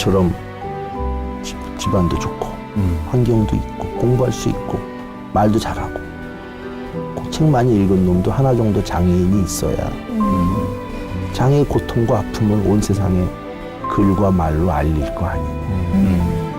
우리처럼 집안도 좋고 환경도 있고 공부할 수 있고 말도 잘하고 꼭 책 많이 읽은 놈도 하나 정도 장애인이 있어야 장애의 고통과 아픔을 온 세상에 글과 말로 알릴 거 아니에요.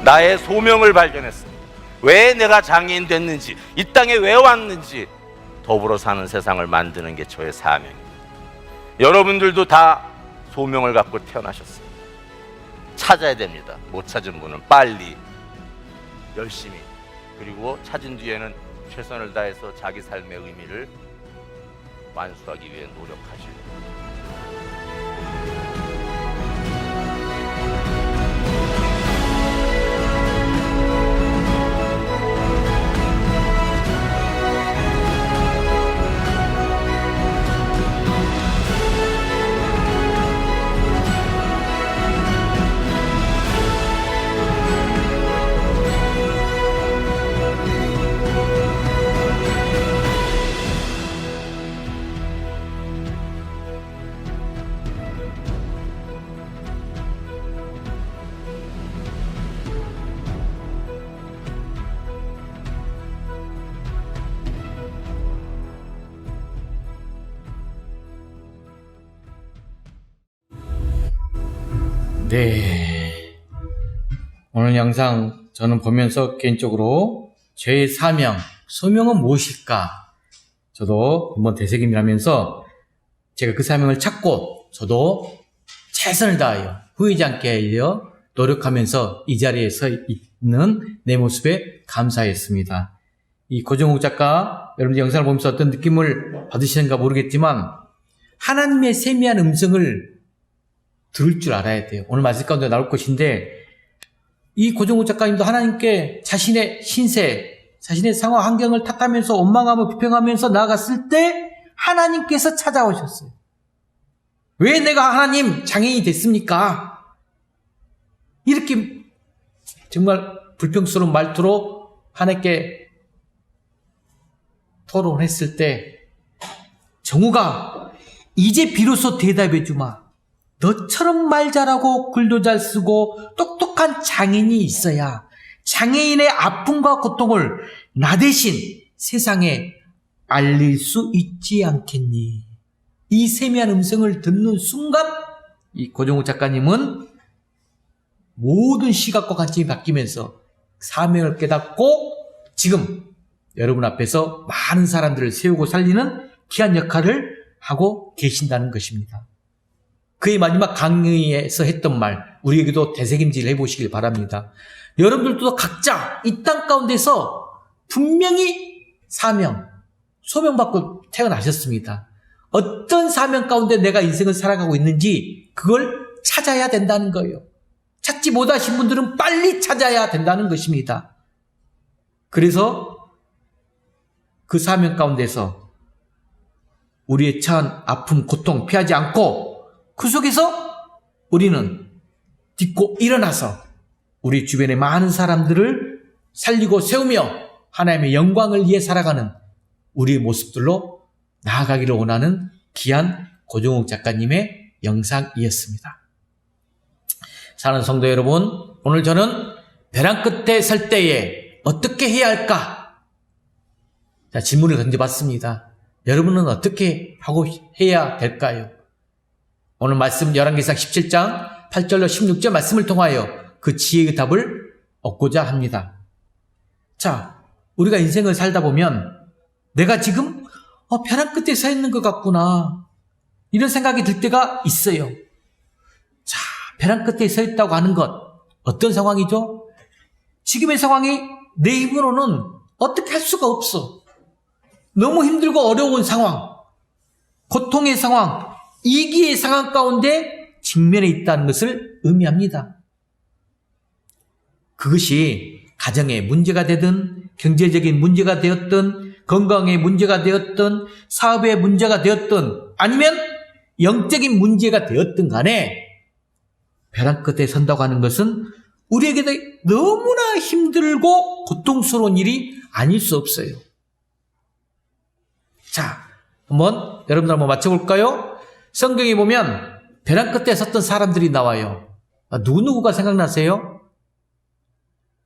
나의 소명을 발견했습니다. 왜 내가 장애인 됐는지, 이 땅에 왜 왔는지 더불어 사는 세상을 만드는 게 저의 사명입니다. 여러분들도 다 소명을 갖고 태어나셨습니다. 찾아야 됩니다. 못 찾은 분은 빨리 열심히, 그리고 찾은 뒤에는 최선을 다해서 자기 삶의 의미를 완수하기 위해 노력하시고, 네. 오늘 영상 저는 보면서 개인적으로 죄의 사명, 소명은 무엇일까? 저도 한번 되새김하면서 제가 그 사명을 찾고 저도 최선을 다하여 후회하지 않게 하려 노력하면서 이 자리에 서 있는 내 모습에 감사했습니다. 이 고정욱 작가, 여러분들 영상을 보면서 어떤 느낌을 받으시는가 모르겠지만 하나님의 세미한 음성을 들을 줄 알아야 돼요. 오늘 말씀 가운데 나올 것인데, 이 고정욱 작가님도 하나님께 자신의 신세, 자신의 상황 환경을 탓하면서 원망하며 비평하면서 나아갔을 때 하나님께서 찾아오셨어요. 왜 내가 하나님 장애인이 됐습니까? 이렇게 정말 불평스러운 말투로 하나님께 토론했을 때 정우가 이제 비로소 대답해 주마. 너처럼 말 잘하고 글도 잘 쓰고 똑똑한 장애인이 있어야 장애인의 아픔과 고통을 나 대신 세상에 알릴 수 있지 않겠니? 이 세미한 음성을 듣는 순간 이 고정욱 작가님은 모든 시각과 관점이 바뀌면서 사명을 깨닫고 지금 여러분 앞에서 많은 사람들을 세우고 살리는 귀한 역할을 하고 계신다는 것입니다. 그의 마지막 강의에서 했던 말, 우리에게도 되새김질 해보시길 바랍니다. 여러분들도 각자 이 땅 가운데서 분명히 사명, 소명받고 태어나셨습니다. 어떤 사명 가운데 내가 인생을 살아가고 있는지 그걸 찾아야 된다는 거예요. 찾지 못하신 분들은 빨리 찾아야 된다는 것입니다. 그래서 그 사명 가운데서 우리의 처한 아픔, 고통 피하지 않고 그 속에서 우리는 딛고 일어나서 우리 주변의 많은 사람들을 살리고 세우며 하나님의 영광을 위해 살아가는 우리의 모습들로 나아가기를 원하는 귀한 고종욱 작가님의 영상이었습니다. 사랑하는 성도 여러분, 오늘 저는 벼랑 끝에 설 때에 어떻게 해야 할까? 자, 질문을 던져봤습니다. 여러분은 어떻게 하고 해야 될까요? 오늘 말씀 열왕기상 17장 8절로 16절 말씀을 통하여 그 지혜의 답을 얻고자 합니다. 자, 우리가 인생을 살다 보면 내가 지금 벼랑 끝에 서 있는 것 같구나, 이런 생각이 들 때가 있어요. 자, 벼랑 끝에 서 있다고 하는 것, 어떤 상황이죠? 지금의 상황이 내 힘으로는 어떻게 할 수가 없어. 너무 힘들고 어려운 상황, 고통의 상황, 위기의 상황 가운데 직면해 있다는 것을 의미합니다. 그것이 가정의 문제가 되든, 경제적인 문제가 되었든, 건강의 문제가 되었든, 사업의 문제가 되었든, 아니면 영적인 문제가 되었든 간에 벼랑 끝에 선다고 하는 것은 우리에게 너무나 힘들고 고통스러운 일이 아닐 수 없어요. 자, 여러분들 한번 맞춰볼까요? 성경에 보면 벼랑 끝에 섰던 사람들이 나와요. 누구누구가 생각나세요?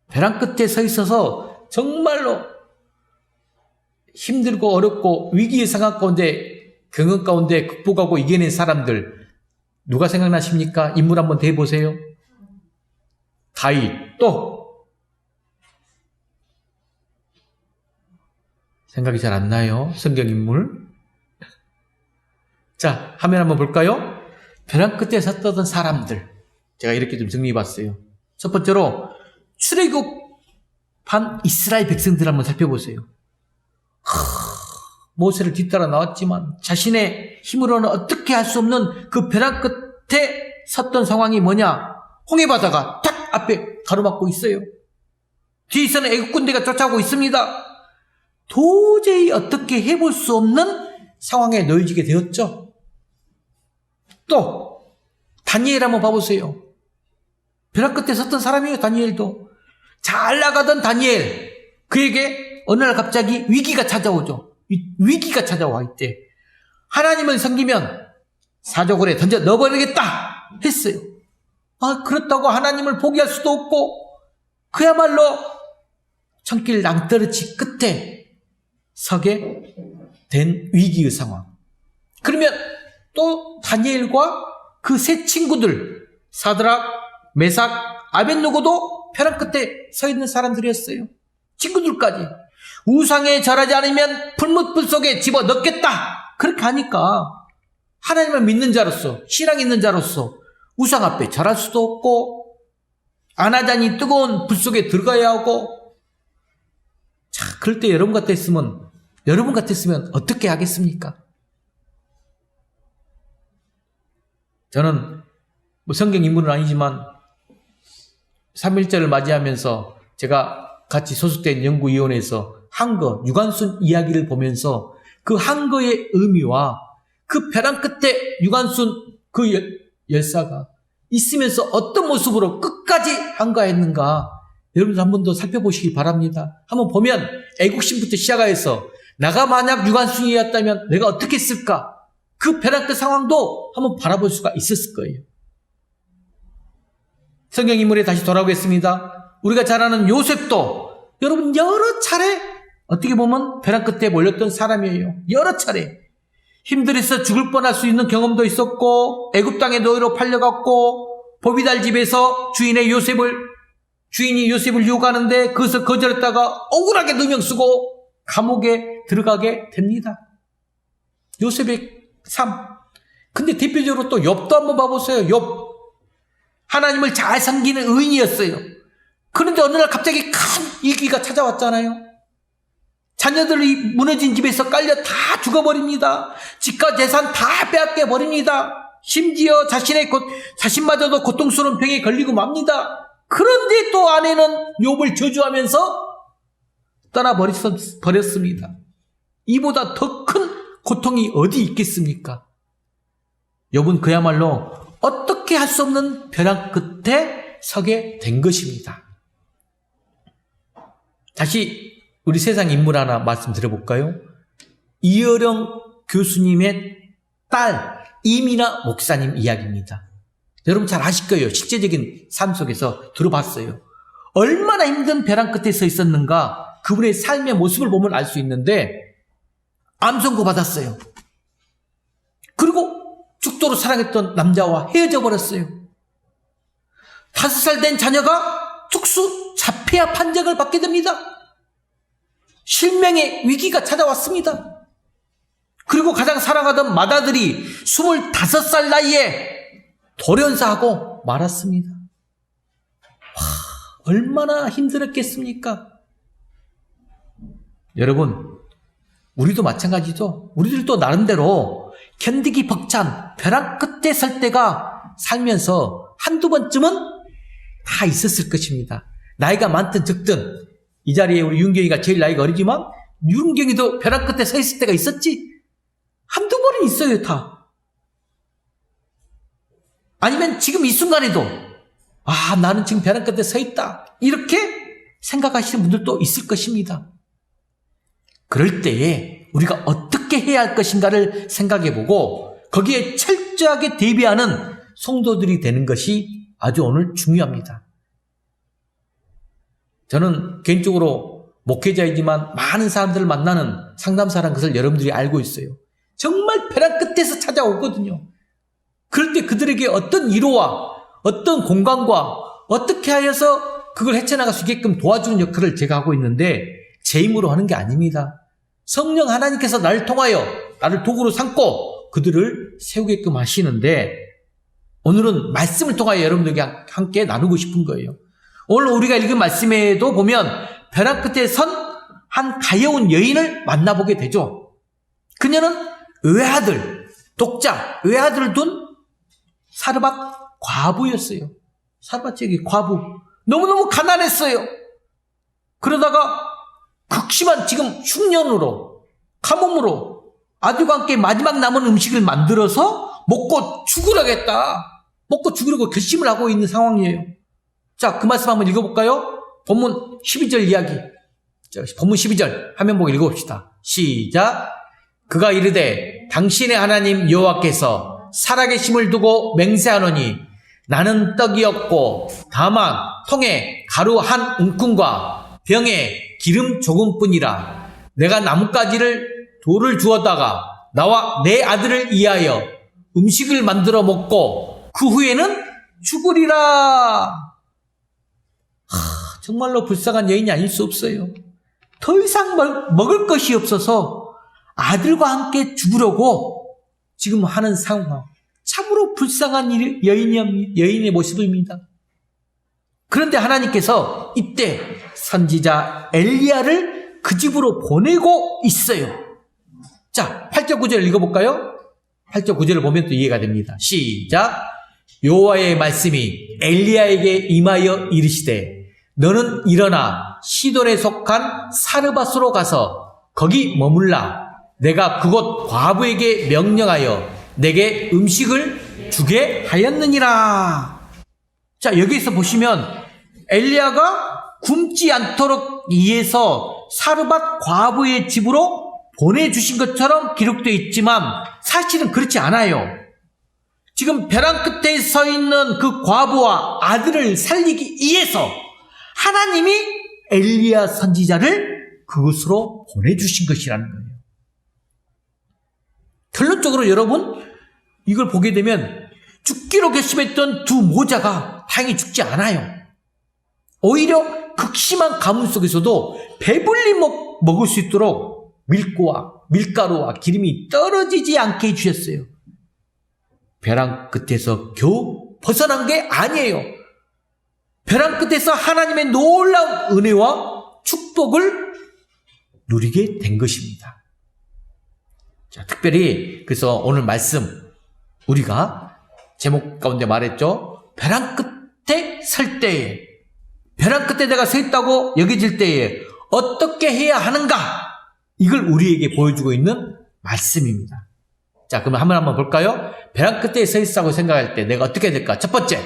벼랑 끝에 서 있어서 정말로 힘들고 어렵고 위기의 상황 가운데, 경험 가운데 극복하고 이겨낸 사람들, 누가 생각나십니까? 인물 한번 대보세요. 다윗, 또 생각이 잘 안 나요. 성경 인물. 자, 화면 한번 볼까요? 벼랑 끝에 섰던 사람들, 제가 이렇게 좀 정리해봤어요. 첫 번째로 출애굽한 이스라엘 백성들 한번 살펴보세요. 모세를 뒤따라 나왔지만 자신의 힘으로는 어떻게 할 수 없는 그 벼랑 끝에 섰던 상황이 뭐냐? 홍해바다가 탁 앞에 가로막고 있어요. 뒤에서는 애국 군대가 쫓아오고 있습니다. 도저히 어떻게 해볼 수 없는 상황에 놓여지게 되었죠. 또 다니엘 한번 봐보세요. 벼랑 끝에 섰던 사람이에요. 다니엘도 잘 나가던 다니엘, 그에게 어느 날 갑자기 위기가 찾아오죠. 위기가 찾아와 이때 하나님을 섬기면 사족을 던져 넣어버리겠다 했어요. 그렇다고 하나님을 포기할 수도 없고 그야말로 손길 낭떠러지 끝에 서게 된 위기의 상황. 그러면 또 다니엘과 그 세 친구들, 사드락, 메삭, 아벳느고도 벼랑 끝에 서 있는 사람들이었어요. 친구들까지 우상에 절하지 않으면 불못불 속에 집어넣겠다, 그렇게 하니까 하나님을 믿는 자로서, 신앙 있는 자로서 우상 앞에 절할 수도 없고 안 하자니 뜨거운 불 속에 들어가야 하고. 자, 그럴 때 여러분 같았으면 어떻게 하겠습니까? 저는 성경 인물은 아니지만 3.1절을 맞이하면서 제가 같이 소속된 연구위원회에서 한거, 유관순 이야기를 보면서 그 한거의 의미와 그 벼랑 끝에 유관순 그 열사가 있으면서 어떤 모습으로 끝까지 한가했는가, 여러분들 한 번 더 살펴보시기 바랍니다. 한번 보면 애국심부터 시작해서 나가 만약 유관순이었다면 내가 어떻게 했을까, 그 벼랑 끝 상황도 한번 바라볼 수가 있었을 거예요. 성경 인물에 다시 돌아오겠습니다. 우리가 잘 아는 요셉도 여러분 여러 차례 어떻게 보면 벼랑 끝에 몰렸던 사람이에요. 여러 차례 힘들어서 죽을 뻔할 수 있는 경험도 있었고, 애굽 땅에 노예로 팔려갔고, 보비달 집에서 주인이 요셉을 유혹하는데 그것을 거절했다가 억울하게 누명 쓰고 감옥에 들어가게 됩니다. 요셉의 삶. 근데 대표적으로 또 욥도 한번 봐보세요. 욥, 하나님을 잘 섬기는 의인이었어요. 그런데 어느 날 갑자기 큰 위기가 찾아왔잖아요. 자녀들이 무너진 집에서 깔려 다 죽어버립니다. 집과 재산 다 빼앗겨 버립니다. 심지어 자신마저도 고통스러운 병에 걸리고 맙니다. 그런데 또 아내는 욥을 저주하면서 떠나버렸습니다. 이보다 더 큰 고통이 어디 있겠습니까? 욥은 그야말로 어떻게 할 수 없는 벼랑 끝에 서게 된 것입니다. 다시 우리 세상 인물 하나 말씀드려볼까요? 이어령 교수님의 딸 이민아 목사님 이야기입니다. 여러분 잘 아실 거예요. 실제적인 삶 속에서 들어봤어요. 얼마나 힘든 벼랑 끝에 서 있었는가 그분의 삶의 모습을 보면 알 수 있는데 암 선고 받았어요. 그리고 죽도록 사랑했던 남자와 헤어져 버렸어요. 5살 된 자녀가 특수 자폐아 판정을 받게 됩니다. 실명의 위기가 찾아왔습니다. 그리고 가장 사랑하던 맏아들이 25살 나이에 돌연사하고 말았습니다. 와, 얼마나 힘들었겠습니까? 여러분, 우리도 마찬가지죠. 우리들도 나름대로 견디기 벅찬 벼랑 끝에 설 때가 살면서 한두 번쯤은 다 있었을 것입니다. 나이가 많든 적든 이 자리에 우리 윤경이가 제일 나이가 어리지만 윤경이도 벼랑 끝에 서 있을 때가 있었지. 한두 번은 있어요, 다. 아니면 지금 이 순간에도 아, 나는 지금 벼랑 끝에 서 있다. 이렇게 생각하시는 분들도 있을 것입니다. 그럴 때에 우리가 어떻게 해야 할 것인가를 생각해보고 거기에 철저하게 대비하는 성도들이 되는 것이 아주 오늘 중요합니다. 저는 개인적으로 목회자이지만 많은 사람들을 만나는 상담사라는 것을 여러분들이 알고 있어요. 정말 벼랑 끝에서 찾아오거든요. 그럴 때 그들에게 어떤 위로와 어떤 공감과 어떻게 하여서 그걸 헤쳐나갈 수 있게끔 도와주는 역할을 제가 하고 있는데 제 힘으로 하는 게 아닙니다. 성령 하나님께서 나를 통하여 나를 도구로 삼고 그들을 세우게끔 하시는데 오늘은 말씀을 통하여 여러분들에게 함께 나누고 싶은 거예요. 오늘 우리가 읽은 말씀에도 보면 벼랑 끝에 선 한 가여운 여인을 만나보게 되죠. 그녀는 외아들, 독자, 외아들을 둔 사르밧 과부였어요. 사르밧 제기 과부. 너무너무 가난했어요. 그러다가 극심한 지금 흉년으로, 가뭄으로 아들과 함께 마지막 남은 음식을 만들어서 먹고 죽으려겠다. 먹고 죽으려고 결심을 하고 있는 상황이에요. 자, 그 말씀 한번 읽어볼까요? 본문 12절 이야기. 자, 본문 12절 화면 보고 읽어봅시다. 시작. 그가 이르되 당신의 하나님 여호와께서 살아계심을 두고 맹세하노니 나는 떡이 없고 다만 통에 가루 한 움큼과 병에 기름 조금뿐이라. 내가 나뭇가지를 돌을 주었다가 나와 내 아들을 위하여 음식을 만들어 먹고 그 후에는 죽으리라. 정말로 불쌍한 여인이 아닐 수 없어요. 더 이상 먹을 것이 없어서 아들과 함께 죽으려고 지금 하는 상황. 참으로 불쌍한 여인의 모습입니다. 그런데 하나님께서 이때 선지자 엘리야를 그 집으로 보내고 있어요. 자, 8절 9절 읽어볼까요? 8절 9절을 보면 또 이해가 됩니다. 시작. 여호와의 말씀이 엘리야에게 임하여 이르시되 너는 일어나 시돈에 속한 사르밧으로 가서 거기 머물라. 내가 그곳 과부에게 명령하여 내게 음식을 주게 하였느니라. 자, 여기에서 보시면 엘리야가 굶지 않도록 위해서 사르밧 과부의 집으로 보내주신 것처럼 기록되어 있지만 사실은 그렇지 않아요. 지금 벼랑 끝에 서 있는 그 과부와 아들을 살리기 위해서 하나님이 엘리야 선지자를 그곳으로 보내주신 것이라는 거예요. 결론적으로 여러분, 이걸 보게 되면 죽기로 결심했던 두 모자가 다행히 죽지 않아요. 오히려 극심한 가뭄 속에서도 배불리 먹을 수 있도록 밀가루와 기름이 떨어지지 않게 해주셨어요. 벼랑 끝에서 겨우 벗어난 게 아니에요. 벼랑 끝에서 하나님의 놀라운 은혜와 축복을 누리게 된 것입니다. 자, 특별히 그래서 오늘 말씀 우리가 제목 가운데 말했죠. 벼랑 끝에 설 때에, 벼랑 끝에 내가 서 있다고 여겨질 때에 어떻게 해야 하는가, 이걸 우리에게 보여주고 있는 말씀입니다. 자, 그러면 한번 볼까요? 벼랑 끝에 서 있다고 생각할 때 내가 어떻게 해야 될까? 첫 번째,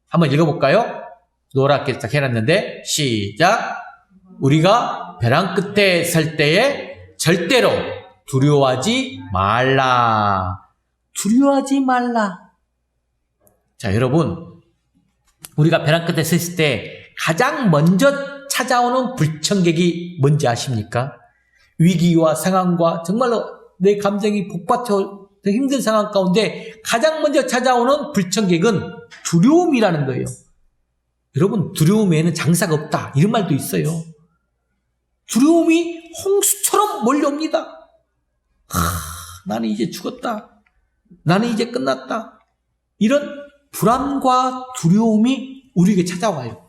한번 읽어볼까요? 노랗게 딱 해놨는데 시작. 우리가 벼랑 끝에 설 때에 절대로 두려워하지 말라. 두려워하지 말라. 자, 여러분, 우리가 벼랑 끝에 섰을 때 가장 먼저 찾아오는 불청객이 뭔지 아십니까? 위기와 상황과 정말로 내 감정이 복받쳐 힘든 상황 가운데 가장 먼저 찾아오는 불청객은 두려움이라는 거예요. 여러분, 두려움에는 장사가 없다, 이런 말도 있어요. 두려움이 홍수처럼 몰려옵니다. 나는 이제 죽었다. 나는 이제 끝났다. 이런 불안과 두려움이 우리에게 찾아와요.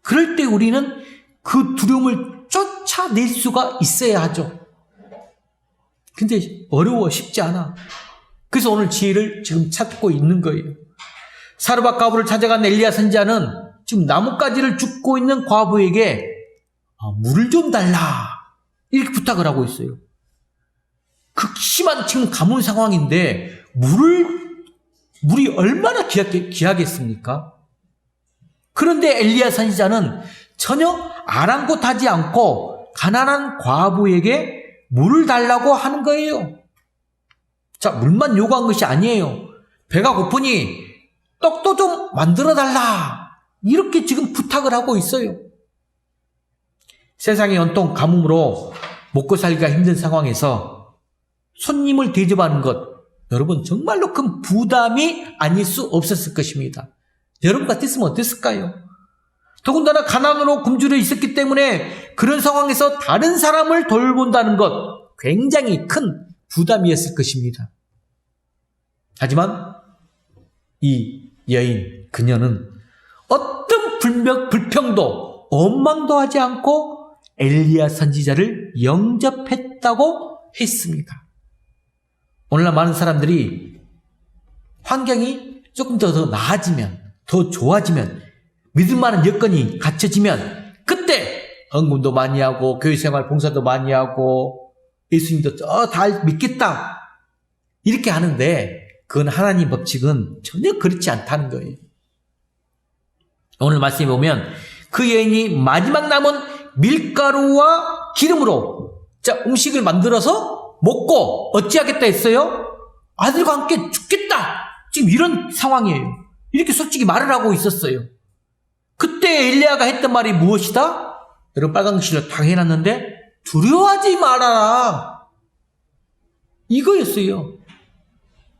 그럴 때 우리는 그 두려움을 쫓아낼 수가 있어야 하죠. 근데 어려워, 쉽지 않아. 그래서 오늘 지혜를 지금 찾고 있는 거예요. 사르밧 과부를 찾아간 엘리야 선지자는 지금 나뭇가지를 줍고 있는 과부에게 물을 좀 달라, 이렇게 부탁을 하고 있어요. 극심한 지금 가뭄 상황인데 물이 얼마나 귀하겠습니까? 그런데 엘리야 선지자는 전혀 아랑곳하지 않고 가난한 과부에게 물을 달라고 하는 거예요. 자, 물만 요구한 것이 아니에요. 배가 고프니 떡도 좀 만들어 달라, 이렇게 지금 부탁을 하고 있어요. 세상에 온통 가뭄으로 먹고 살기가 힘든 상황에서 손님을 대접하는 것, 여러분 정말로 큰 부담이 아닐 수 없었을 것입니다. 여러분 같았으면 어땠을까요? 더군다나 가난으로 굶주려 있었기 때문에 그런 상황에서 다른 사람을 돌본다는 것, 굉장히 큰 부담이었을 것입니다. 하지만 이 여인, 그녀는 어떤 불평도 원망도 하지 않고 엘리야 선지자를 영접했다고 했습니다. 오늘날 많은 사람들이 환경이 조금 더 나아지면, 더 좋아지면, 믿을 만한 여건이 갖춰지면 그때 헌금도 많이 하고 교회생활 봉사도 많이 하고 예수님도 다 믿겠다, 이렇게 하는데 그건 하나님 법칙은 전혀 그렇지 않다는 거예요. 오늘 말씀에 보면 그 여인이 마지막 남은 밀가루와 기름으로 음식을 만들어서 먹고 어찌하겠다 했어요? 아들과 함께 죽겠다, 지금 이런 상황이에요. 이렇게 솔직히 말을 하고 있었어요. 그때 엘리야가 했던 말이 무엇이다? 여러분 빨간 글씨로 다 해놨는데 두려워하지 말아라, 이거였어요.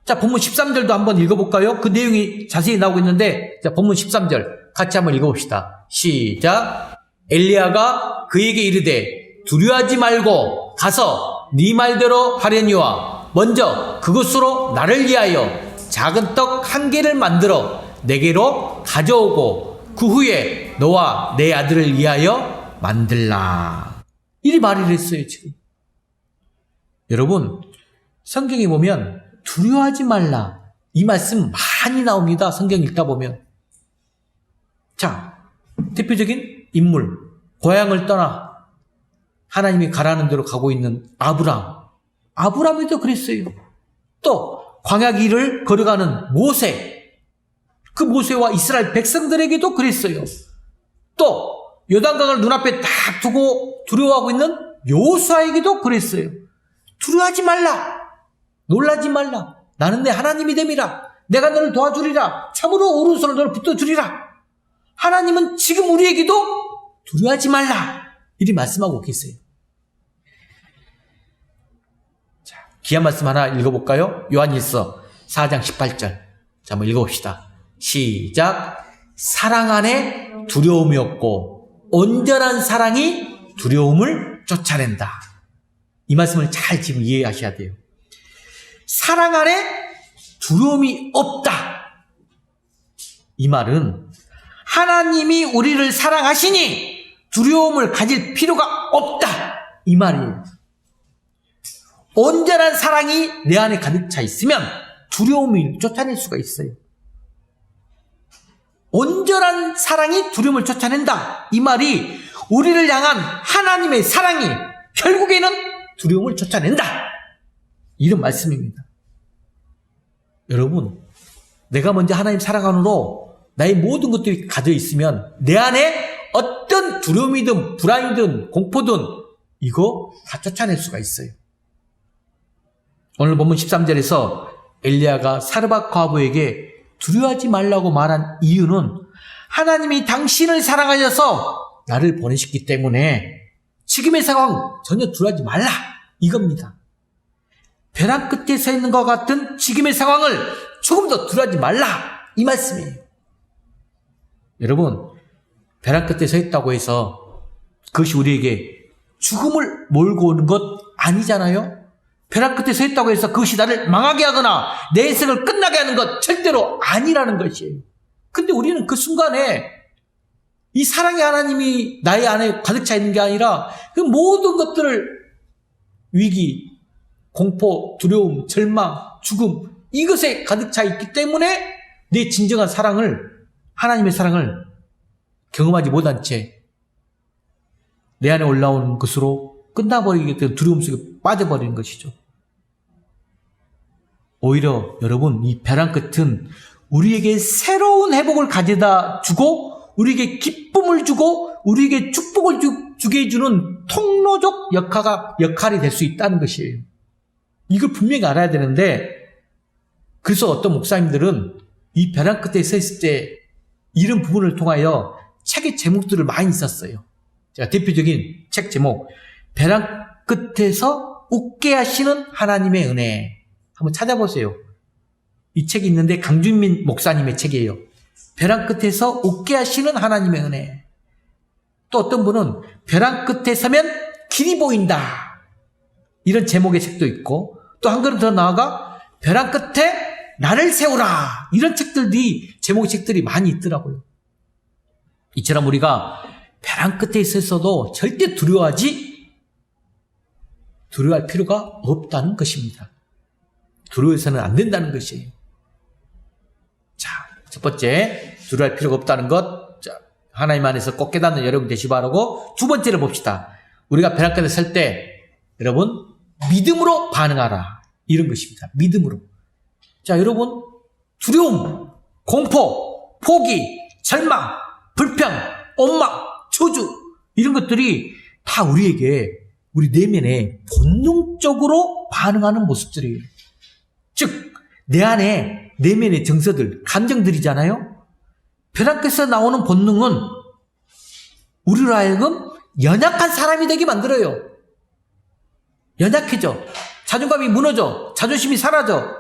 자, 본문 13절도 한번 읽어볼까요? 그 내용이 자세히 나오고 있는데, 자, 본문 13절 같이 한번 읽어봅시다. 시작. 엘리야가 그에게 이르되 두려워하지 말고 가서 네 말대로 하려니와 먼저 그것으로 나를 위하여 작은 떡 1개를 만들어 내게로 가져오고 그 후에 너와 내 아들을 위하여 만들라, 이리 말을 했어요. 지금 여러분 성경에 보면 두려워하지 말라, 이 말씀 많이 나옵니다. 성경 읽다 보면. 자, 대표적인 인물, 고향을 떠나 하나님이 가라는 대로 가고 있는 아브라함에도 그랬어요. 또 광야 길을 걸어가는 모세, 그 모세와 이스라엘 백성들에게도 그랬어요. 또 요단강을 눈앞에 딱 두고 두려워하고 있는 여호수아에게도 그랬어요. 두려워하지 말라, 놀라지 말라, 나는 내 하나님이 됨이라, 내가 너를 도와주리라, 참으로 오른손을 너를 붙들어주리라. 하나님은 지금 우리에게도 두려워하지 말라, 이리 말씀하고 계세요. 자, 귀한 말씀 하나 읽어볼까요? 요한일서 4장 18절. 자, 한번 읽어봅시다. 시작. 사랑 안에 두려움이 없고 온전한 사랑이 두려움을 쫓아낸다. 이 말씀을 잘 지금 이해하셔야 돼요. 사랑 안에 두려움이 없다, 이 말은 하나님이 우리를 사랑하시니 두려움을 가질 필요가 없다, 이 말이에요. 온전한 사랑이 내 안에 가득 차 있으면 두려움을 쫓아낼 수가 있어요. 온전한 사랑이 두려움을 쫓아낸다, 이 말이 우리를 향한 하나님의 사랑이 결국에는 두려움을 쫓아낸다, 이런 말씀입니다. 여러분, 내가 먼저 하나님 사랑함으로 나의 모든 것들이 가져 있으면 내 안에 어떤 두려움이든 불안이든 공포든 이거 다 쫓아낼 수가 있어요. 오늘 본문 13절에서 엘리야가 사르밧 과부에게 두려워하지 말라고 말한 이유는 하나님이 당신을 사랑하셔서 나를 보내셨기 때문에 지금의 상황 전혀 두려워하지 말라 이겁니다. 벼랑 끝에 서 있는 것 같은 지금의 상황을 조금 더 두려워하지 말라 이 말씀이에요. 여러분, 벼랑 끝에 서 있다고 해서 그것이 우리에게 죽음을 몰고 오는 것 아니잖아요. 벼랑 끝에 서 있다고 해서 그것이 나를 망하게 하거나 내 인생을 끝나게 하는 것 절대로 아니라는 것이에요. 근데 우리는 그 순간에 이 사랑의 하나님이 나의 안에 가득 차 있는 게 아니라 그 모든 것들을 위기, 공포, 두려움, 절망, 죽음 이것에 가득 차 있기 때문에 내 진정한 사랑을, 하나님의 사랑을 경험하지 못한 채 내 안에 올라오는 것으로 끝나버리게 된 두려움 속에 빠져버리는 것이죠. 오히려 여러분, 이 벼랑 끝은 우리에게 새로운 회복을 가져다 주고 우리에게 기쁨을 주고 우리에게 축복을 주게 해주는 통로적 역할이 될 수 있다는 것이에요. 이걸 분명히 알아야 되는데, 그래서 어떤 목사님들은 이 벼랑 끝에 서 있을 때 이런 부분을 통하여 책의 제목들을 많이 썼어요. 제가 대표적인 책 제목, 벼랑 끝에서 웃게 하시는 하나님의 은혜. 한번 찾아보세요. 이 책이 있는데 강준민 목사님의 책이에요. 벼랑 끝에서 웃게 하시는 하나님의 은혜. 또 어떤 분은 벼랑 끝에 서면 길이 보인다. 이런 제목의 책도 있고, 또 한 걸음 더 나아가 벼랑 끝에 나를 세우라. 이런 책들이, 제목의 책들이 많이 있더라고요. 이처럼 우리가 벼랑 끝에 있어서도 절대 두려워할 필요가 없다는 것입니다. 두려워해서는 안 된다는 것이에요. 자, 첫 번째, 두려워할 필요가 없다는 것. 자, 하나님 안에서 꼭 깨닫는 여러분 되시 바라고, 두 번째를 봅시다. 우리가 벼랑 끝에 설 때, 여러분, 믿음으로 반응하라. 이런 것입니다. 믿음으로. 자, 여러분, 두려움, 공포, 포기, 절망, 불평, 원망, 저주, 이런 것들이 다 우리에게, 우리 내면에 본능적으로 반응하는 모습들이에요. 즉, 내 안에 내면의 정서들, 감정들이잖아요. 벼랑 끝에서 나오는 본능은 우리로 하여금 연약한 사람이 되게 만들어요. 연약해져. 자존감이 무너져. 자존심이 사라져.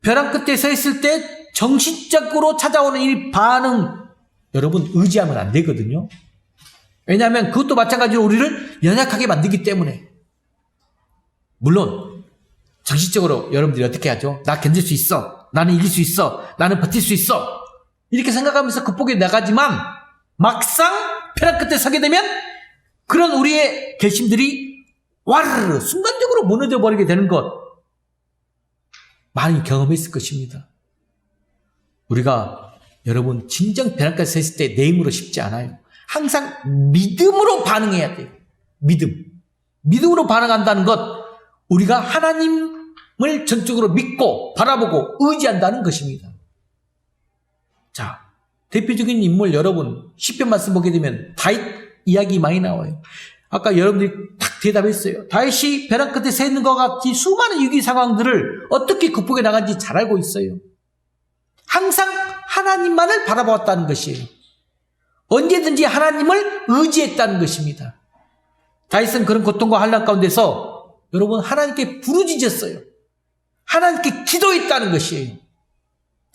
벼랑 끝에 서 있을 때 정신적으로 찾아오는 이 반응, 여러분 의지하면 안 되거든요. 왜냐하면 그것도 마찬가지로 우리를 연약하게 만들기 때문에. 물론 정신적으로 여러분들이 어떻게 하죠? 나 견딜 수 있어. 나는 이길 수 있어. 나는 버틸 수 있어. 이렇게 생각하면서 극복해 나가지만 막상 벼랑 끝에 서게 되면 그런 우리의 결심들이 와르르 순간적으로 무너져 버리게 되는 것 많이 경험했을 것입니다. 우리가 여러분 진정 벼랑 끝에 서 있을 때 내 힘으로 쉽지 않아요. 항상 믿음으로 반응해야 돼요. 믿음으로 반응한다는 것, 우리가 하나님을 전적으로 믿고 바라보고 의지한다는 것입니다. 자, 대표적인 인물 여러분 시편 말씀 보게 되면 다윗 이야기 많이 나와요. 아까 여러분들이 딱 대답했어요. 다윗이 벼랑 끝에 서 있는 것 같이 수많은 위기 상황들을 어떻게 극복해 나간지 잘 알고 있어요. 항상 하나님만을 바라보았다는 것이에요. 언제든지 하나님을 의지했다는 것입니다. 다윗은 그런 고통과 환난 가운데서 여러분 하나님께 부르짖었어요. 하나님께 기도했다는 것이에요.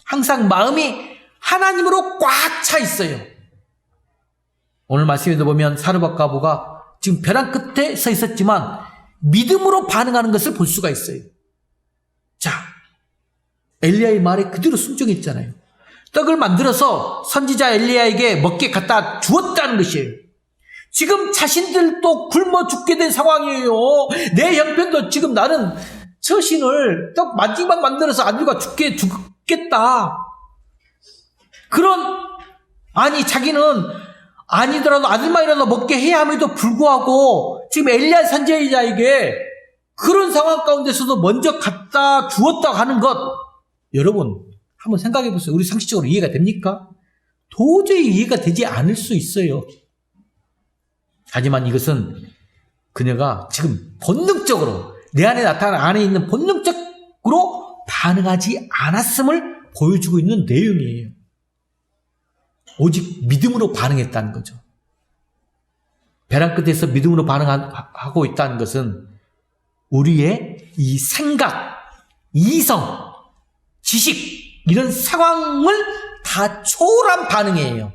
항상 마음이 하나님으로 꽉 차 있어요. 오늘 말씀에도 보면 사르밧 과부가 지금 벼랑 끝에 서 있었지만 믿음으로 반응하는 것을 볼 수가 있어요. 자, 엘리야의 말에 그대로 순종했잖아요. 떡을 만들어서 선지자 엘리야에게 먹게 갖다 주었다는 것이에요. 지금 자신들도 굶어 죽게 된 상황이에요. 내 형편도 지금 나는 처신을 떡 마지막 만들어서 아들과 죽겠다. 아니 자기는 아니더라도 아들만이라도 먹게 해야 함에도 불구하고 지금 엘리야 선지자에게 그런 상황 가운데서도 먼저 갖다 주었다고 하는 것, 여러분 한번 생각해 보세요. 우리 상식적으로 이해가 됩니까? 도저히 이해가 되지 않을 수 있어요. 하지만 이것은 그녀가 지금 본능적으로 내 안에 나타난 안에 있는 본능적으로 반응하지 않았음을 보여주고 있는 내용이에요. 오직 믿음으로 반응했다는 거죠. 벼랑 끝에서 믿음으로 반응하고 있다는 것은 우리의 이 생각, 이성, 지식 이런 상황을 다 초월한 반응이에요.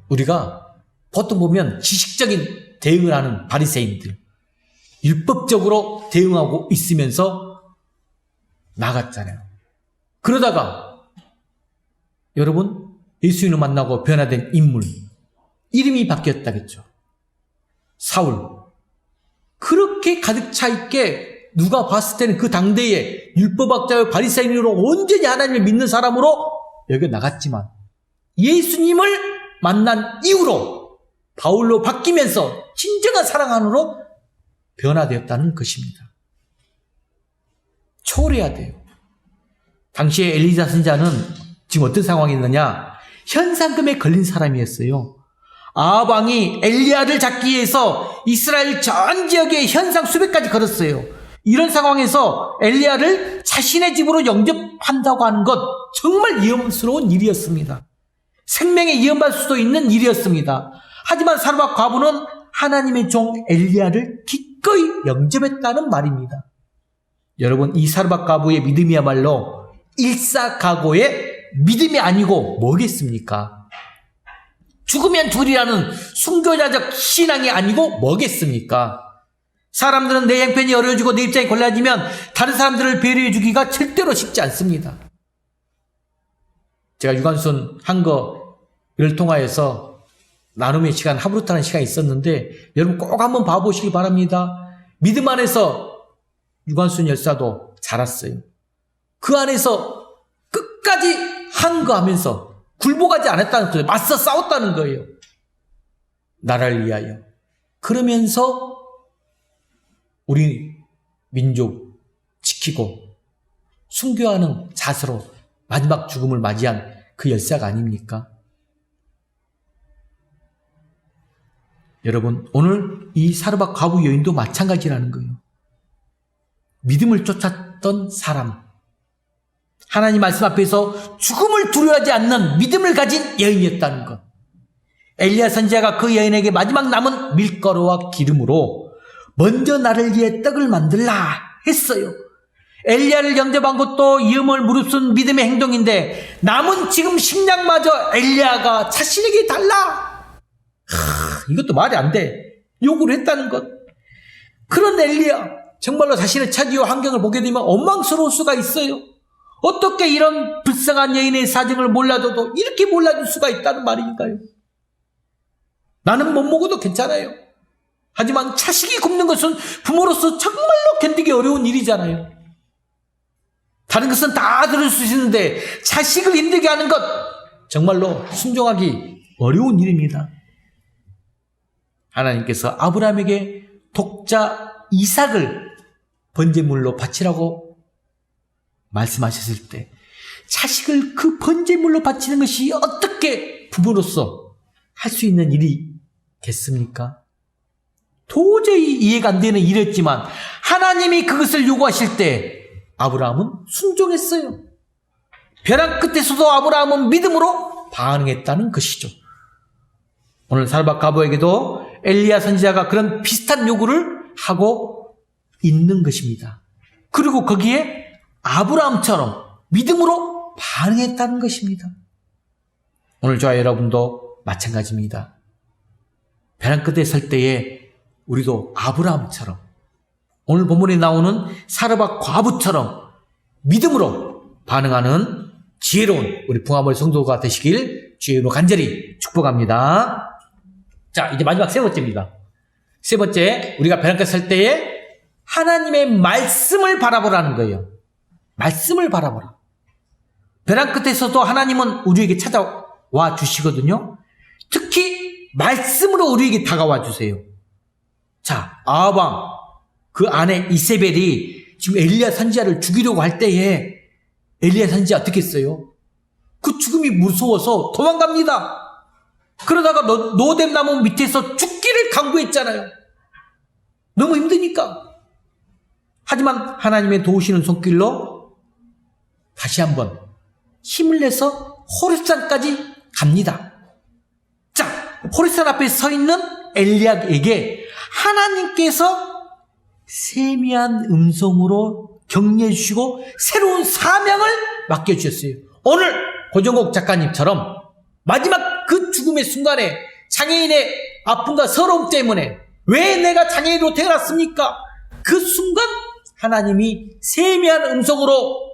우리가 보통 보면 지식적인 대응을 하는 바리새인들, 율법적으로 대응하고 있으면서 나갔잖아요. 그러다가 여러분 예수님을 만나고 변화된 인물 이름이 바뀌었다겠죠. 사울. 그렇게 가득 차 있게 누가 봤을 때는 그 당대에 율법학자와 바리새인으로 온전히 하나님을 믿는 사람으로 여기 나갔지만 예수님을 만난 이후로 바울로 바뀌면서 진정한 사랑 안으로 변화되었다는 것입니다. 초월해야 돼요. 당시에 엘리사 선지자는 지금 어떤 상황이 있느냐? 현상금에 걸린 사람이었어요. 아합 왕이 엘리야를 잡기 위해서 이스라엘 전 지역에 현상 수백 가지 걸었어요. 이런 상황에서 엘리야를 자신의 집으로 영접한다고 하는 것 정말 위험스러운 일이었습니다. 생명에 위험할 수도 있는 일이었습니다. 하지만 사르밧 과부는 하나님의 종 엘리야를 기꺼이 영접했다는 말입니다. 여러분, 이 사르밧 과부의 믿음이야말로 일사각오의 믿음이 아니고 뭐겠습니까? 죽으면 둘이라는 순교자적 신앙이 아니고 뭐겠습니까? 사람들은 내 형편이 어려워지고 내 입장이 골라지면 다른 사람들을 배려해 주기가 절대로 쉽지 않습니다. 제가 유관순 한 거를 통하여서 나눔의 시간, 하브루타는 시간이 있었는데 여러분 꼭 한번 봐보시기 바랍니다. 믿음 안에서 유관순 열사도 자랐어요. 그 안에서 끝까지 한 거 하면서 굴복하지 않았다는 거예요. 맞서 싸웠다는 거예요. 나라를 위하여. 그러면서 우리 민족 지키고 순교하는 자세로 마지막 죽음을 맞이한 그 열사가 아닙니까? 여러분, 오늘 이 사르밧 과부 여인도 마찬가지라는 거예요. 믿음을 쫓았던 사람, 하나님 말씀 앞에서 죽음을 두려워하지 않는 믿음을 가진 여인이었다는 것. 엘리야 선지자가 그 여인에게 마지막 남은 밀가루와 기름으로 먼저 나를 위해 떡을 만들라 했어요. 엘리야를 영접한 것도 위험을 무릅쓴 믿음의 행동인데 남은 지금 식량마저 엘리야가 자신에게 달라. 이것도 말이 안 돼. 요구를 했다는 것. 그런 엘리야, 정말로 자신의 처지와 환경을 보게 되면 원망스러울 수가 있어요. 어떻게 이런 불쌍한 여인의 사정을 몰라줘도 이렇게 몰라줄 수가 있다는 말인가요? 나는 못 먹어도 괜찮아요. 하지만 자식이 굶는 것은 부모로서 정말로 견디기 어려운 일이잖아요. 다른 것은 다 들을 수 있는데 자식을 힘들게 하는 것 정말로 순종하기 어려운 일입니다. 하나님께서 아브라함에게 독자 이삭을 번제물로 바치라고 말씀하셨을 때 자식을 그 번제물로 바치는 것이 어떻게 부모로서 할 수 있는 일이겠습니까? 도저히 이해가 안 되는 일이었지만 하나님이 그것을 요구하실 때 아브라함은 순종했어요. 벼랑 끝에서도 아브라함은 믿음으로 반응했다는 것이죠. 오늘 사르밧 과부에게도 엘리야 선지자가 그런 비슷한 요구를 하고 있는 것입니다. 그리고 거기에 아브라함처럼 믿음으로 반응했다는 것입니다. 오늘 저와 여러분도 마찬가지입니다. 벼랑 끝에 설 때에 우리도 아브라함처럼 오늘 본문에 나오는 사르밧 과부처럼 믿음으로 반응하는 지혜로운 우리 풍화벌 성도가 되시길 주의로 간절히 축복합니다. 자, 이제 마지막 세 번째입니다. 세 번째, 우리가 벼랑 끝에 설 때에 하나님의 말씀을 바라보라는 거예요. 말씀을 바라보라. 벼랑 끝에서도 하나님은 우리에게 찾아와 주시거든요. 특히 말씀으로 우리에게 다가와 주세요. 자, 아합 왕, 그 아내 이세벨이 지금 엘리야 선지자를 죽이려고 할 때에 엘리야 선지자 어떻게 했어요? 그 죽음이 무서워서 도망갑니다. 그러다가 노뎀 나무 밑에서 죽기를 강구했잖아요. 너무 힘드니까. 하지만 하나님의 도우시는 손길로 다시 한번 힘을 내서 호렙산까지 갑니다. 자, 호렙산 앞에 서 있는 엘리야에게 하나님께서 세미한 음성으로 격려해 주시고 새로운 사명을 맡겨주셨어요. 오늘 고정국 작가님처럼 마지막 그 죽음의 순간에 장애인의 아픔과 서러움 때문에 왜 내가 장애인으로 태어났습니까? 그 순간 하나님이 세미한 음성으로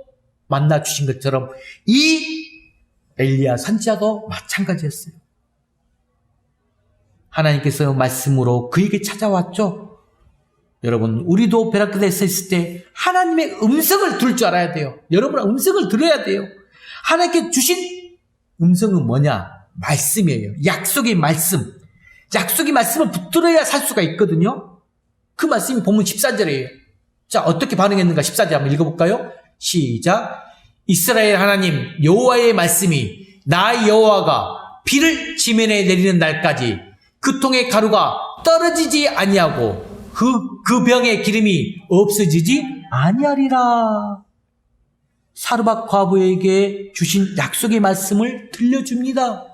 만나주신 것처럼 이 엘리야 선지자도 마찬가지였어요. 하나님께서 말씀으로 그에게 찾아왔죠. 여러분, 우리도 벼랑 끝에 서 있을 때 하나님의 음성을 들을 줄 알아야 돼요. 여러분, 음성을 들어야 돼요. 하나님께 주신 음성은 뭐냐? 말씀이에요. 약속의 말씀. 약속의 말씀을 붙들어야 살 수가 있거든요. 그 말씀이 본문 14절이에요. 자, 어떻게 반응했는가 14절 한번 읽어볼까요? 시작. 이스라엘 하나님 여호와의 말씀이 나 여호와가 비를 지면에 내리는 날까지 그 통의 가루가 떨어지지 아니하고 그 병의 기름이 없어지지 아니하리라. 사르밧 과부에게 주신 약속의 말씀을 들려줍니다.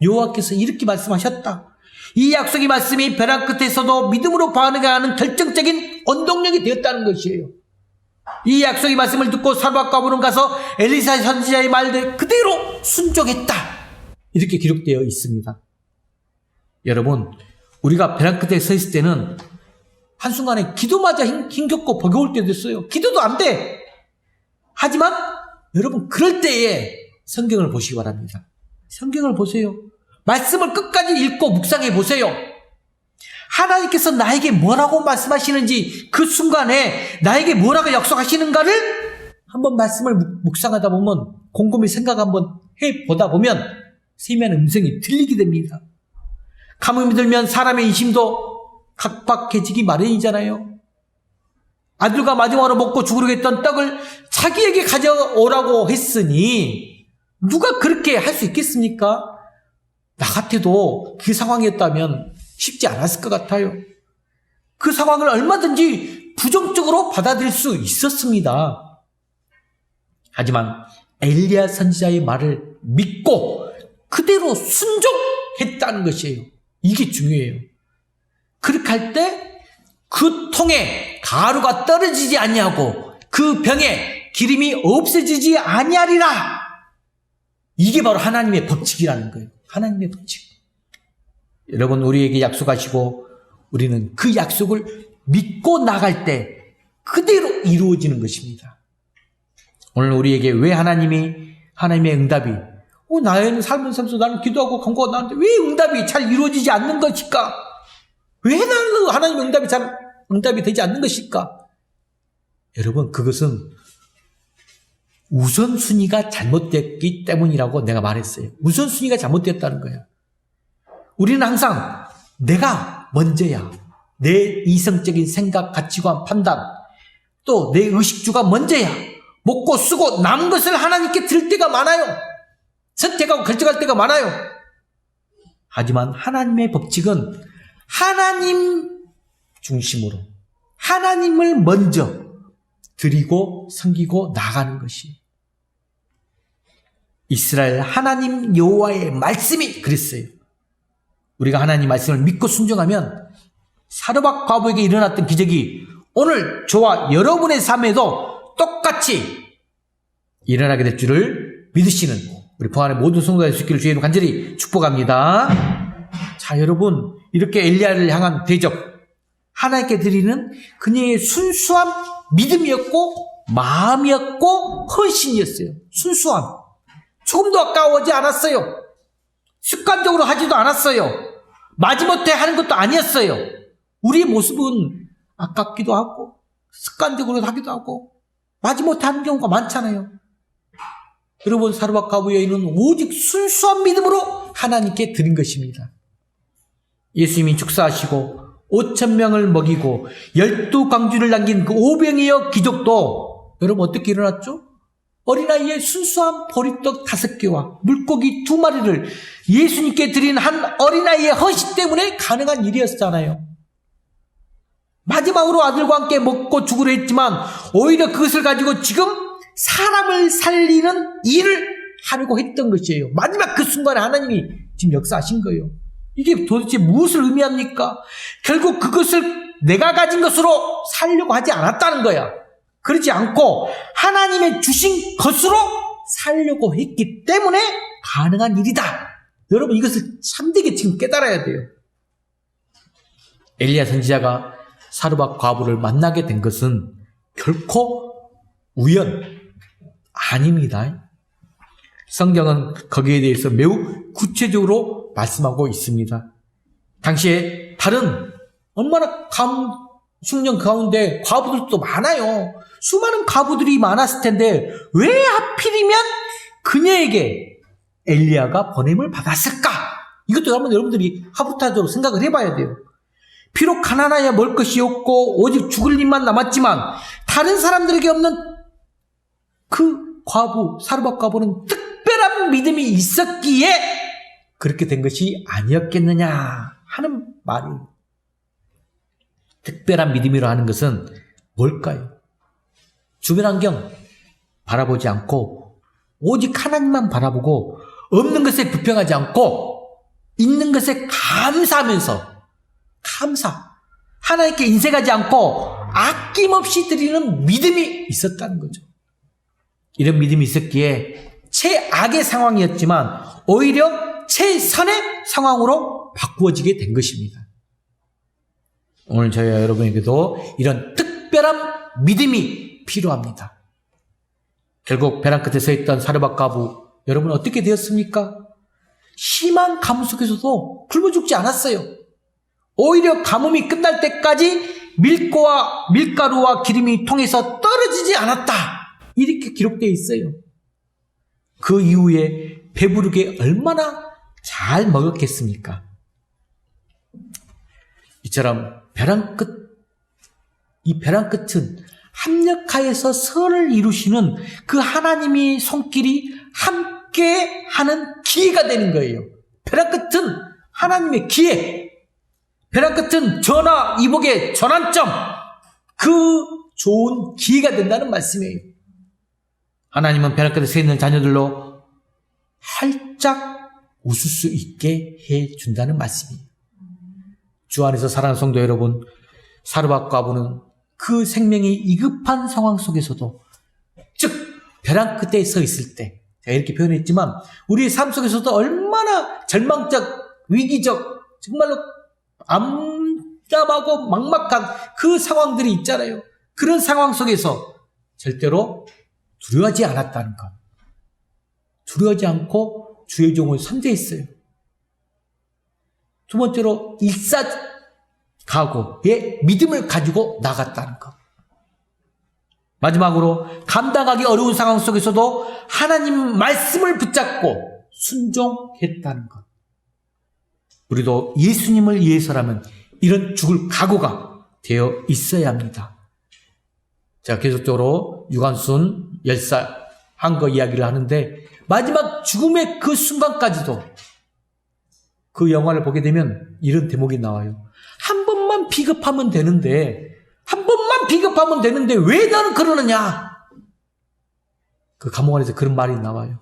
여호와께서 이렇게 말씀하셨다. 이 약속의 말씀이 벼랑 끝에서도 믿음으로 반응하는 결정적인 원동력이 되었다는 것이에요. 이 약속의 말씀을 듣고 사르밧 과부는 가서 엘리사 선지자의 말들 그대로 순종했다. 이렇게 기록되어 있습니다. 여러분, 우리가 벼랑 끝에 서 있을 때는 한순간에 기도마저 힘겹고 버거울 때도 있어요. 기도도 안 돼. 하지만 여러분, 그럴 때에 성경을 보시기 바랍니다. 성경을 보세요. 말씀을 끝까지 읽고 묵상해 보세요. 하나님께서 나에게 뭐라고 말씀하시는지, 그 순간에 나에게 뭐라고 약속하시는가를 한번 말씀을 묵상하다 보면, 곰곰이 생각 한번 해보다 보면 세미한 음성이 들리게 됩니다. 가뭄이 들면 사람의 인심도 각박해지기 마련이잖아요. 아들과 마지막으로 먹고 죽으려고 했던 떡을 자기에게 가져오라고 했으니 누가 그렇게 할 수 있겠습니까? 나 같아도 그 상황이었다면 쉽지 않았을 것 같아요. 그 상황을 얼마든지 부정적으로 받아들일 수 있었습니다. 하지만 엘리야 선지자의 말을 믿고 그대로 순종했다는 것이에요. 이게 중요해요. 그렇게 할 때 그 통에 가루가 떨어지지 아니하고 그 병에 기름이 없어지지 아니하리라. 이게 바로 하나님의 법칙이라는 거예요. 하나님의 법칙. 여러분, 우리에게 약속하시고 우리는 그 약속을 믿고 나갈 때 그대로 이루어지는 것입니다. 오늘 우리에게 왜 하나님의 응답이 나의 삶을 살면서 나는 기도하고 간구하고 나는데 왜 응답이 잘 이루어지지 않는 것일까? 왜 나는 하나님의 응답이 되지 않는 것일까? 여러분, 그것은 우선순위가 잘못됐기 때문이라고 내가 말했어요. 우선순위가 잘못됐다는 거야. 우리는 항상 내가 먼저야. 내 이성적인 생각, 가치관, 판단, 또 내 의식주가 먼저야. 먹고 쓰고 남은 것을 하나님께 드릴 때가 많아요. 선택하고 결정할 때가 많아요. 하지만 하나님의 법칙은 하나님 중심으로 하나님을 먼저 드리고 섬기고 나가는 것이 이스라엘 하나님 여호와의 말씀이 그랬어요. 우리가 하나님 말씀을 믿고 순종하면 사르밧 과부에게 일어났던 기적이 오늘 저와 여러분의 삶에도 똑같이 일어나게 될 줄을 믿으시는 우리 부안의 모든 성도들 수 있기를 주의 이름으로 간절히 축복합니다. 자, 여러분, 이렇게 엘리야를 향한 대접, 하나님께 드리는 그녀의 순수한 믿음이었고 마음이었고 헌신이었어요. 순수함. 조금도 아까워하지 않았어요. 습관적으로 하지도 않았어요. 마지못해 하는 것도 아니었어요. 우리의 모습은 아깝기도 하고 습관적으로 하기도 하고 마지못해 하는 경우가 많잖아요. 여러분, 사르밧 과부 여인은 오직 순수한 믿음으로 하나님께 드린 것입니다. 예수님이 축사하시고 5,000명을 먹이고 12광주를 남긴 그 오병이어 기적도 여러분 어떻게 일어났죠? 어린아이의 순수한 보리떡 5개와 물고기 2마리를 예수님께 드린 한 어린아이의 헌신 때문에 가능한 일이었잖아요. 마지막으로 아들과 함께 먹고 죽으려 했지만 오히려 그것을 가지고 지금 사람을 살리는 일을 하려고 했던 것이에요. 마지막 그 순간에 하나님이 지금 역사하신 거예요. 이게 도대체 무엇을 의미합니까? 결국 그것을 내가 가진 것으로 살려고 하지 않았다는 거야. 그러지 않고 하나님의 주신 것으로 살려고 했기 때문에 가능한 일이다. 여러분, 이것을 참되게 지금 깨달아야 돼요. 엘리야 선지자가 사르밧 과부를 만나게 된 것은 결코 우연 아닙니다. 성경은 거기에 대해서 매우 구체적으로 말씀하고 있습니다. 당시에 다른 얼마나 흉년 가운데 과부들도 많아요. 수많은 과부들이 많았을 텐데 왜 하필이면 그녀에게 엘리야가 보냄을 받았을까? 이것도 한번 여러분들이 하부타적으로 생각을 해봐야 돼요. 비록 가난하여 먹을 것이 없고 오직 죽을 일만 남았지만 다른 사람들에게 없는 그 과부, 사르밧 과부는 특별한 믿음이 있었기에 그렇게 된 것이 아니었겠느냐 하는 말이에요. 특별한 믿음이라 하는 것은 뭘까요? 주변 환경 바라보지 않고 오직 하나님만 바라보고 없는 것에 불평하지 않고 있는 것에 감사하면서 하나님께 인색하지 않고 아낌없이 드리는 믿음이 있었다는 거죠. 이런 믿음이 있었기에 최악의 상황이었지만 오히려 최선의 상황으로 바꾸어지게 된 것입니다. 오늘 저희와 여러분에게도 이런 특별한 믿음이 필요합니다. 결국 벼랑 끝에 서 있던 사르밧 과부, 여러분 어떻게 되었습니까? 심한 가뭄 속에서도 굶어 죽지 않았어요. 오히려 가뭄이 끝날 때까지 밀가루와 기름이 통해서 떨어지지 않았다. 이렇게 기록되어 있어요. 그 이후에 배부르게 얼마나 잘 먹었겠습니까? 이처럼 이 벼랑 끝은 합력하여서 선을 이루시는 그 하나님의 손길이 함께 하는 기회가 되는 거예요. 벼랑 끝은 하나님의 기회. 벼랑 끝은 전화, 이복의 전환점. 그 좋은 기회가 된다는 말씀이에요. 하나님은 벼랑 끝에 서 있는 자녀들로 활짝 웃을 수 있게 해준다는 말씀이에요. 주 안에서 사랑하는 성도 여러분, 사르밧 과부는 그 생명이 이급한 상황 속에서도, 즉 벼랑 끝에 서 있을 때, 제가 이렇게 표현했지만 우리의 삶 속에서도 얼마나 절망적, 위기적, 정말로 암담하고 막막한 그 상황들이 있잖아요. 그런 상황 속에서 절대로 두려워하지 않았다는 것. 두려워하지 않고 주의 종을 선대했어요. 두 번째로 일사각오의 믿음을 가지고 나갔다는 것. 마지막으로 감당하기 어려운 상황 속에서도 하나님 말씀을 붙잡고 순종했다는 것. 우리도 예수님을 위해서라면 이런 죽을 각오가 되어 있어야 합니다. 제가 계속적으로 유관순 열사 한 거 이야기를 하는데 마지막 죽음의 그 순간까지도 그 영화를 보게 되면 이런 대목이 나와요. 한 번만 비겁하면 되는데 왜 나는 그러느냐? 그 감옥 안에서 그런 말이 나와요.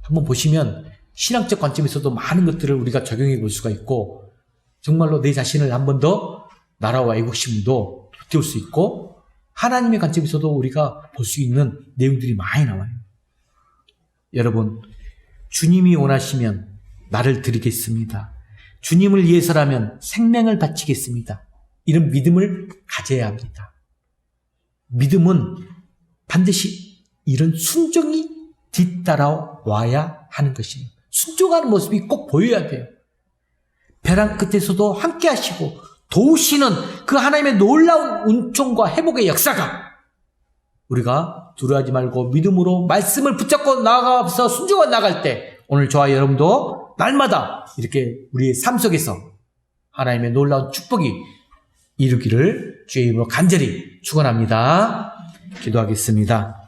한번 보시면 신앙적 관점에서도 많은 것들을 우리가 적용해 볼 수가 있고 정말로 내 자신을 한 번 더 나라와 애국심도 띄울 수 있고 하나님의 관점에서도 우리가 볼 수 있는 내용들이 많이 나와요. 여러분, 주님이 원하시면 나를 드리겠습니다. 주님을 위해서라면 생명을 바치겠습니다. 이런 믿음을 가져야 합니다. 믿음은 반드시 이런 순종이 뒤따라와야 하는 것입니다. 순종하는 모습이 꼭 보여야 돼요. 벼랑 끝에서도 함께 하시고 도우시는 그 하나님의 놀라운 은총과 회복의 역사가 우리가 두려워하지 말고 믿음으로 말씀을 붙잡고 나아가서 순종해 나갈 때 오늘 저와 여러분도 날마다 이렇게 우리의 삶 속에서 하나님의 놀라운 축복이 이루기를 주의 이름으로 간절히 축원합니다. 기도하겠습니다.